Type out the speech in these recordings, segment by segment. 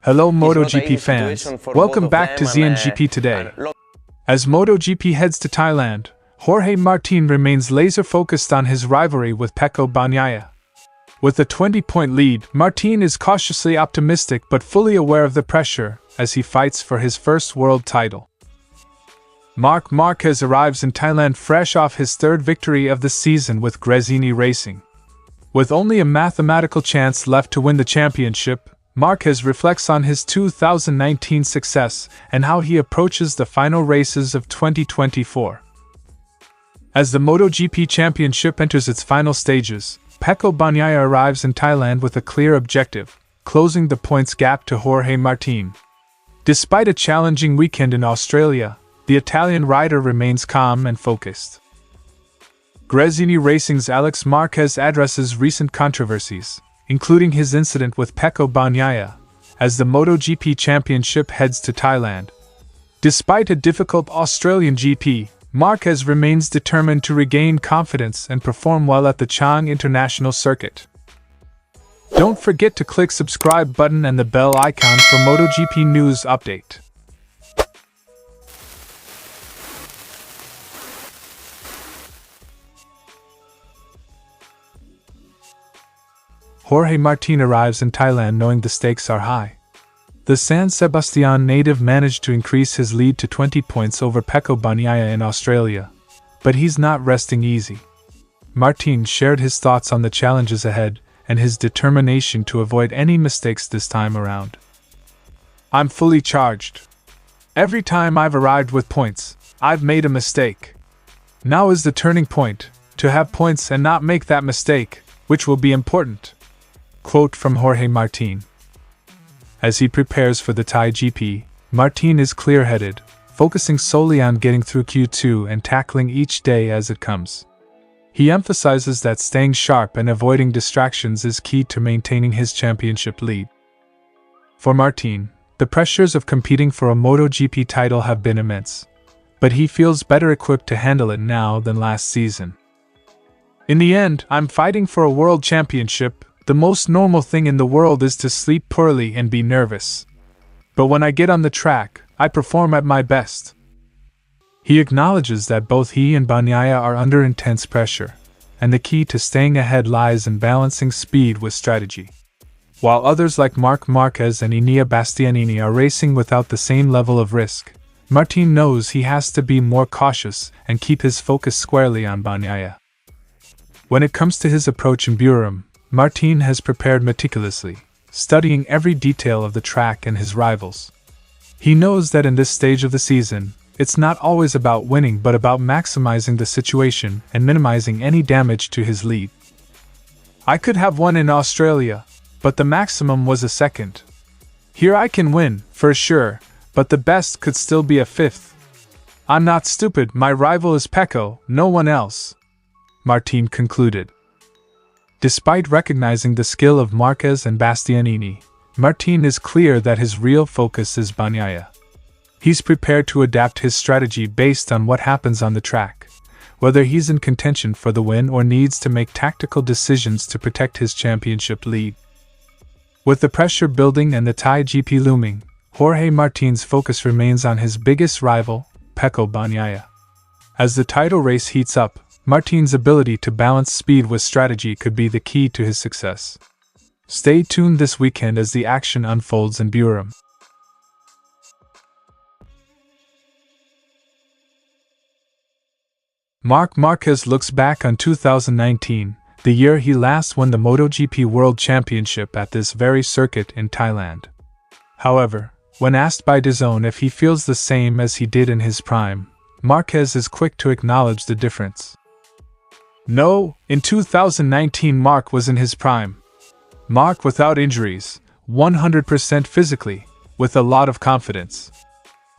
Hello MotoGP fans, welcome back to ZNGP Today. As MotoGP heads to Thailand, Jorge Martín remains laser-focused on his rivalry with Pecco Bagnaia. With a 20-point lead, Martín is cautiously optimistic but fully aware of the pressure as he fights for his first world title. Marc Marquez arrives in Thailand fresh off his third victory of the season with Gresini Racing. With only a mathematical chance left to win the championship, Marquez reflects on his 2019 success and how he approaches the final races of 2024. As the MotoGP Championship enters its final stages, Pecco Bagnaia arrives in Thailand with a clear objective, closing the points gap to Jorge Martín. Despite a challenging weekend in Australia, the Italian rider remains calm and focused. Gresini Racing's Marc Marquez addresses recent controversies, including his incident with Pecco Bagnaia, as the MotoGP Championship heads to Thailand. Despite a difficult Australian GP, Marquez remains determined to regain confidence and perform well at the Chang International Circuit. Don't forget to click subscribe button and the bell icon for MotoGP news update. Jorge Martín arrives in Thailand knowing the stakes are high. The San Sebastian native managed to increase his lead to 20 points over Pecco Bagnaia in Australia, but he's not resting easy. Martín shared his thoughts on the challenges ahead and his determination to avoid any mistakes this time around. "I'm fully charged. Every time I've arrived with points, I've made a mistake. Now is the turning point, to have points and not make that mistake, which will be important." Quote from Jorge Martín. As he prepares for the Thai GP, Martín is clear-headed, focusing solely on getting through Q2 and tackling each day as it comes. He emphasizes that staying sharp and avoiding distractions is key to maintaining his championship lead. For Martín, the pressures of competing for a MotoGP title have been immense, but he feels better equipped to handle it now than last season. "In the end, I'm fighting for a world championship. The most normal thing in the world is to sleep poorly and be nervous. But when I get on the track, I perform at my best." He acknowledges that both he and Bagnaia are under intense pressure, and the key to staying ahead lies in balancing speed with strategy. While others like Marc Marquez and Enea Bastianini are racing without the same level of risk, Martín knows he has to be more cautious and keep his focus squarely on Bagnaia. When it comes to his approach in Buram, Martín has prepared meticulously, studying every detail of the track and his rivals. He knows that in this stage of the season, it's not always about winning but about maximizing the situation and minimizing any damage to his lead. "I could have won in Australia, but the maximum was a second. Here I can win, for sure, but the best could still be a fifth. I'm not stupid, my rival is Pecco, no one else," Martín concluded. Despite recognizing the skill of Marquez and Bastianini, Martín is clear that his real focus is Bagnaia. He's prepared to adapt his strategy based on what happens on the track, whether he's in contention for the win or needs to make tactical decisions to protect his championship lead. With the pressure building and the Thai GP looming, Jorge Martín's focus remains on his biggest rival, Pecco Bagnaia. As the title race heats up, Martín's ability to balance speed with strategy could be the key to his success. Stay tuned this weekend as the action unfolds in Buram. Marc Marquez looks back on 2019, the year he last won the MotoGP World Championship at this very circuit in Thailand. However, when asked by DAZN if he feels the same as he did in his prime, Marquez is quick to acknowledge the difference. "No, in 2019 Marc was in his prime. Marc without injuries, 100% physically, with a lot of confidence.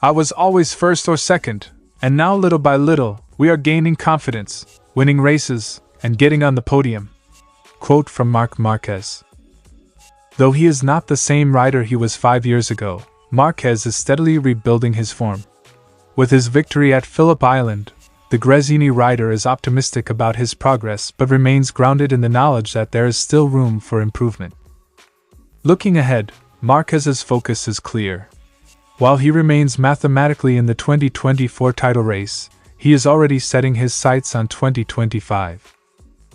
I was always first or second, and now little by little, we are gaining confidence, winning races, and getting on the podium." Quote from Marc Marquez. Though he is not the same rider he was 5 years ago, Marquez is steadily rebuilding his form. With his victory at Phillip Island, the Gresini rider is optimistic about his progress but remains grounded in the knowledge that there is still room for improvement. Looking ahead, Marquez's focus is clear. While he remains mathematically in the 2024 title race, he is already setting his sights on 2025.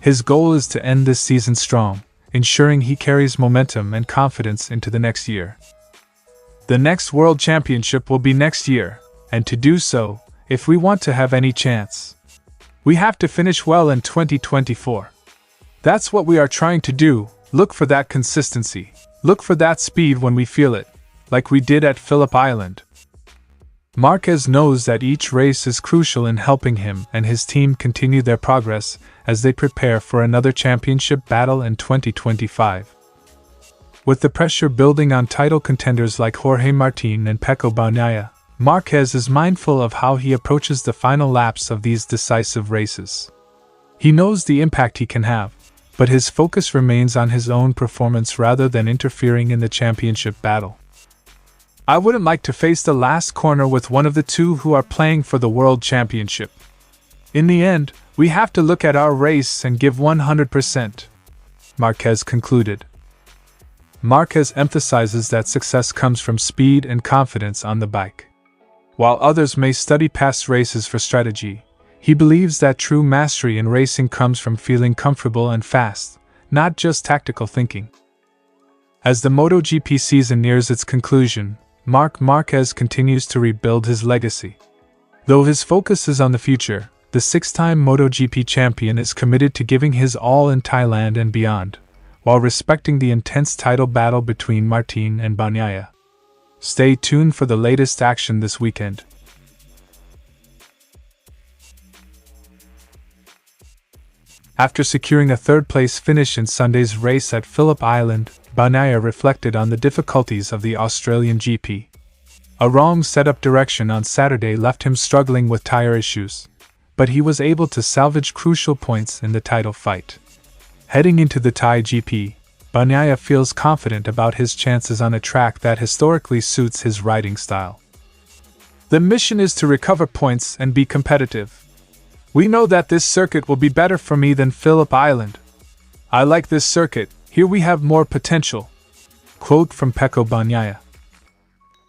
His goal is to end this season strong, ensuring he carries momentum and confidence into the next year. The next World Championship will be next year, and to do so, if we want to have any chance, we have to finish well in 2024. That's what we are trying to do. Look for that consistency. Look for that speed when we feel it, like we did at Phillip Island. Marquez knows that each race is crucial in helping him and his team continue their progress as they prepare for another championship battle in 2025. With the pressure building on title contenders like Jorge Martín and Pecco Bagnaia, Marquez is mindful of how he approaches the final laps of these decisive races. He knows the impact he can have, but his focus remains on his own performance rather than interfering in the championship battle. I wouldn't like to face the last corner with one of the two who are playing for the World Championship. In the end, we have to look at our race and give 100%, Marquez concluded. Marquez emphasizes that success comes from speed and confidence on the bike. While others may study past races for strategy, he believes that true mastery in racing comes from feeling comfortable and fast, not just tactical thinking. As the MotoGP season nears its conclusion, Marc Marquez continues to rebuild his legacy. Though his focus is on the future, the six-time MotoGP champion is committed to giving his all in Thailand and beyond, while respecting the intense title battle between Martin and Bagnaia. Stay tuned for the latest action this weekend. After securing a third-place finish in Sunday's race at Phillip Island, Bagnaia reflected on the difficulties of the Australian GP. A wrong setup direction on Saturday left him struggling with tire issues, but he was able to salvage crucial points in the title fight. Heading into the Thai GP, Bagnaia feels confident about his chances on a track that historically suits his riding style. The mission is to recover points and be competitive. We know that this circuit will be better for me than Phillip Island. I like this circuit, here we have more potential. Quote from Pecco Bagnaia.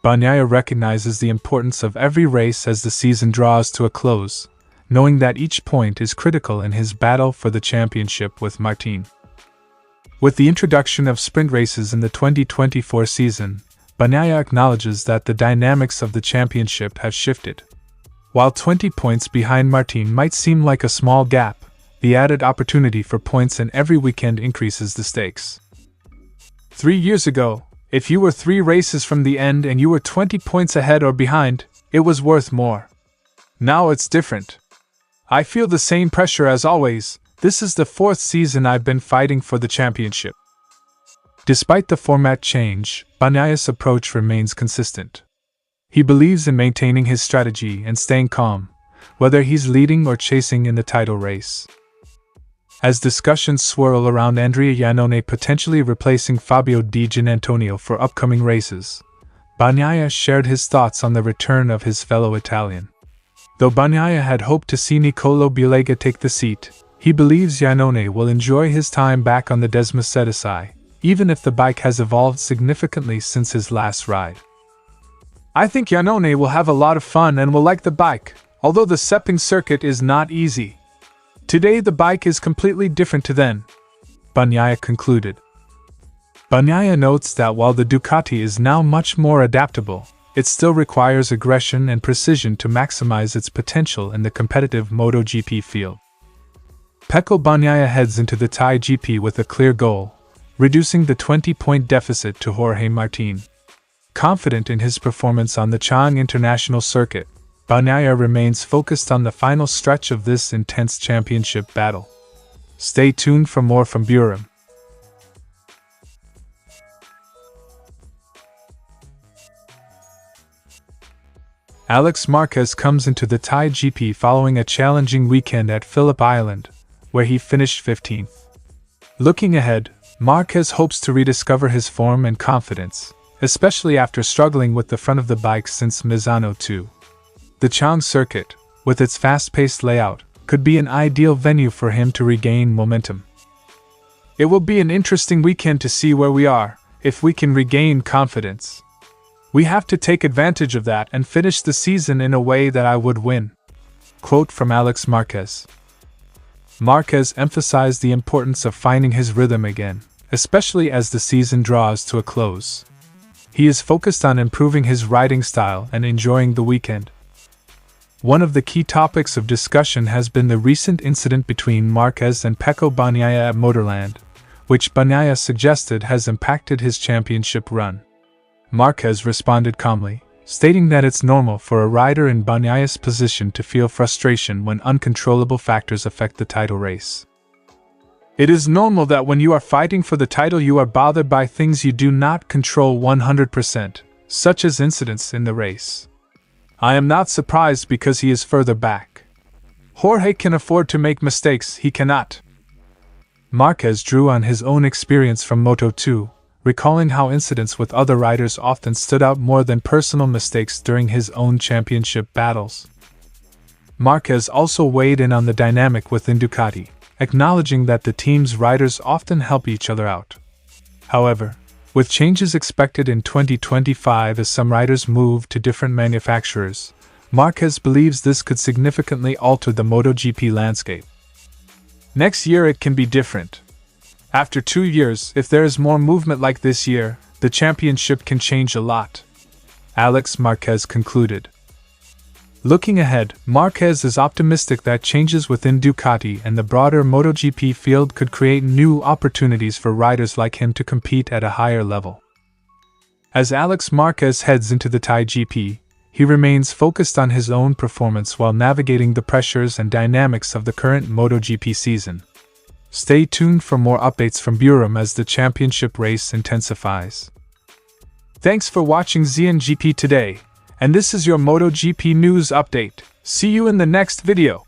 Bagnaia recognizes the importance of every race as the season draws to a close, knowing that each point is critical in his battle for the championship with Martin. With the introduction of sprint races in the 2024 season, Bagnaia acknowledges that the dynamics of the championship have shifted. While 20 points behind Martin might seem like a small gap, the added opportunity for points in every weekend increases the stakes. 3 years ago, if you were 3 races from the end and you were 20 points ahead or behind, it was worth more. Now it's different. I feel the same pressure as always. This is the 4th season I've been fighting for the championship. Despite the format change, Bagnaia's approach remains consistent. He believes in maintaining his strategy and staying calm, whether he's leading or chasing in the title race. As discussions swirl around Andrea Iannone potentially replacing Fabio Di Giannantonio for upcoming races, Bagnaia shared his thoughts on the return of his fellow Italian. Though Bagnaia had hoped to see Nicolo Bilega take the seat, he believes Iannone will enjoy his time back on the Desmocetisei, even if the bike has evolved significantly since his last ride. I think Iannone will have a lot of fun and will like the bike, although the Sepang circuit is not easy. Today the bike is completely different to then, Bagnaia concluded. Bagnaia notes that while the Ducati is now much more adaptable, it still requires aggression and precision to maximize its potential in the competitive MotoGP field. Pecco Bagnaia heads into the Thai GP with a clear goal, reducing the 20-point deficit to Jorge Martin. Confident in his performance on the Chang International Circuit, Bagnaia remains focused on the final stretch of this intense championship battle. Stay tuned for more from Buram. Alex Marquez comes into the Thai GP following a challenging weekend at Phillip Island, where he finished 15th. Looking ahead, Marquez hopes to rediscover his form and confidence, especially after struggling with the front of the bike since Misano 2. The Chang circuit, with its fast-paced layout, could be an ideal venue for him to regain momentum. It will be an interesting weekend to see where we are. if we can regain confidence. We have to take advantage of that and finish the season in a way that I would win. Quote from Marc Marquez. Marquez emphasized the importance of finding his rhythm again, especially as the season draws to a close. He is focused on improving his riding style and enjoying the weekend. One of the key topics of discussion has been the recent incident between Marquez and Pecco Bagnaia at Motorland, which Bagnaia suggested has impacted his championship run. Marquez responded calmly, stating that it's normal for a rider in Bagnaia's position to feel frustration when uncontrollable factors affect the title race. It is normal that when you are fighting for the title you are bothered by things you do not control 100%, such as incidents in the race. I am not surprised because he is further back. Jorge can afford to make mistakes, he cannot. Marquez drew on his own experience from Moto2, recalling how incidents with other riders often stood out more than personal mistakes during his own championship battles. Marquez also weighed in on the dynamic within Ducati, acknowledging that the team's riders often help each other out. However, with changes expected in 2025 as some riders move to different manufacturers, Marquez believes this could significantly alter the MotoGP landscape. Next year it can be different. After 2 years, if there is more movement like this year, the championship can change a lot. Marc Marquez concluded. Looking ahead, Marquez is optimistic that changes within Ducati and the broader MotoGP field could create new opportunities for riders like him to compete at a higher level. As Marc Marquez heads into the Thai GP, he remains focused on his own performance while navigating the pressures and dynamics of the current MotoGP season. Stay tuned for more updates from Buram as the championship race intensifies. Thanks for watching ZNGP Today, and this is your MotoGP news update. See you in the next video.